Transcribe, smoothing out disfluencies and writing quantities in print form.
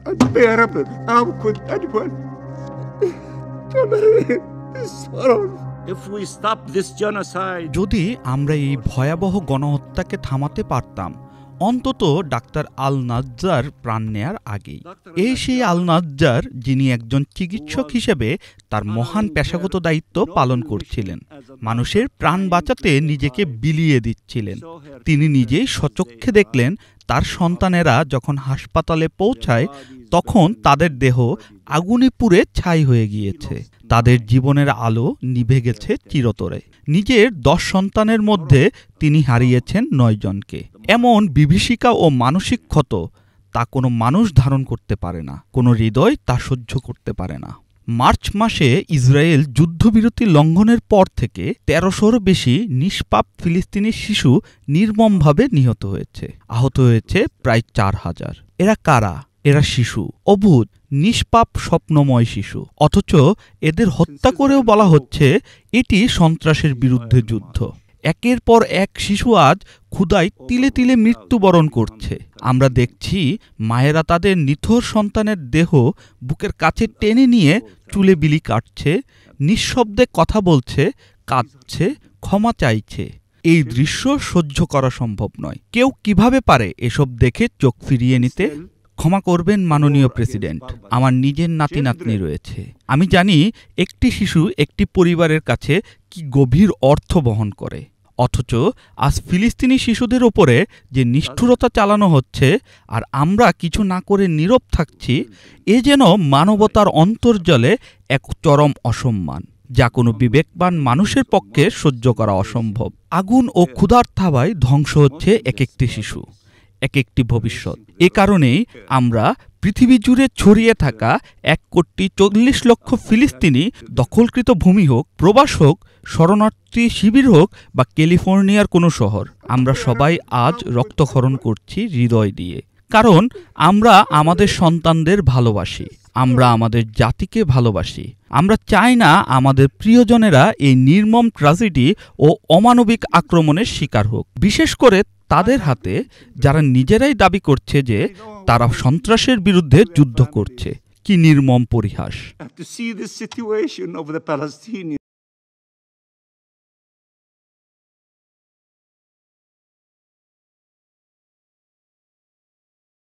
unbearable. How could anyone tolerate this horror? If we stop this genocide, যদি আমরা এই ভয়াবহ গণহত্যাকে থামাতে পারতাম, অন্তত ডাক্তার আল নাজ্জার প্রাণ নেয়ার আগেই। এই সেই আল নাজ্জার যিনি একজন চিকিৎসক হিসেবে তার মহান পেশাগত দায়িত্ব পালন করছিলেন, মানুষের প্রাণ বাঁচাতে নিজেকে বিলিয়ে দিচ্ছিলেন। তিনি নিজেই স্বচক্ষে দেখলেন তার সন্তানেরা যখন হাসপাতালে পৌঁছায় তখন তাদের দেহ আগুনে পুড়ে ছাই হয়ে গিয়েছে, তাদের জীবনের আলো নিভে গেছে চিরতরে। নিজের 10 সন্তানের মধ্যে তিনি হারিয়েছেন 9 জনকে। এমন বিভীষিকা ও মানসিক ক্ষত তা কোনো মানুষ ধারণ করতে পারে না, কোনো হৃদয় তা সহ্য করতে পারে না। মার্চ মাসে ইসরায়েল যুদ্ধবিরতি লঙ্ঘনের পর থেকে 1300-র বেশি নিষ্পাপ ফিলিস্তিনি শিশু নির্মমভাবে নিহত হয়েছে, আহত হয়েছে প্রায় 4000। এরা কারা? এরা শিশু, অবুঝ নিষ্পাপ স্বপ্নময় শিশু। অথচ এদের হত্যা করেও বলা হচ্ছে এটি সন্ত্রাসের বিরুদ্ধে যুদ্ধ। একের পর এক শিশু আজ ক্ষুধায় তিলে তিলে মৃত্যুবরণ করছে। আমরা দেখছি মায়েরা তাদের নিথর সন্তানের দেহ বুকের কাছে টেনে নিয়ে চুলে বিলি কাটছে, নিঃশব্দে কথা বলছে, কাঁদছে, ক্ষমা চাইছে। এই দৃশ্য সহ্য করা সম্ভব নয়। কেউ কিভাবে পারে এসব দেখে চোখ ফিরিয়ে নিতে? ক্ষমা করবেন মাননীয় প্রেসিডেন্ট, আমার নিজের নাতি নাতনি রয়েছে। আমি জানি একটি শিশু একটি পরিবারের কাছে কি গভীর অর্থ বহন করে। অথচ আজ ফিলিস্তিনি শিশুদের ওপরে যে নিষ্ঠুরতা চালানো হচ্ছে আর আমরা কিছু না করে নীরব থাকছি, এ যেন মানবতার অন্তর্জলে এক চরম অসম্মান, যা কোনো বিবেকবান মানুষের পক্ষে সহ্য করা অসম্ভব। আগুন ও ক্ষুধার থাবায় ধ্বংস হচ্ছে এক একটি শিশু, এক একটি ভবিষ্যৎ। এ কারণেই আমরা পৃথিবী জুড়ে ছড়িয়ে থাকা 1,40,00,000 ফিলিস্তিনি দখলকৃত ভূমি হোক, প্রবাস হোক, শরণার্থী শিবির হোক বা ক্যালিফোর্নিয়ার কোনো শহর, আমরা সবাই আজ রক্তক্ষরণ করছি হৃদয় দিয়ে। কারণ আমরা আমাদের সন্তানদের ভালোবাসি, আমরা আমাদের জাতিকে ভালোবাসি। আমরা চাই না আমাদের প্রিয়জনেরা এই নির্মম ট্র্যাজেডি ও অমানবিক আক্রমণের শিকার হোক, বিশেষ করে তাদের হাতে যারা নিজেরাই দাবি করছে যে তারা সন্ত্রাসের বিরুদ্ধে যুদ্ধ করছে। কি নির্মম পরিহাস!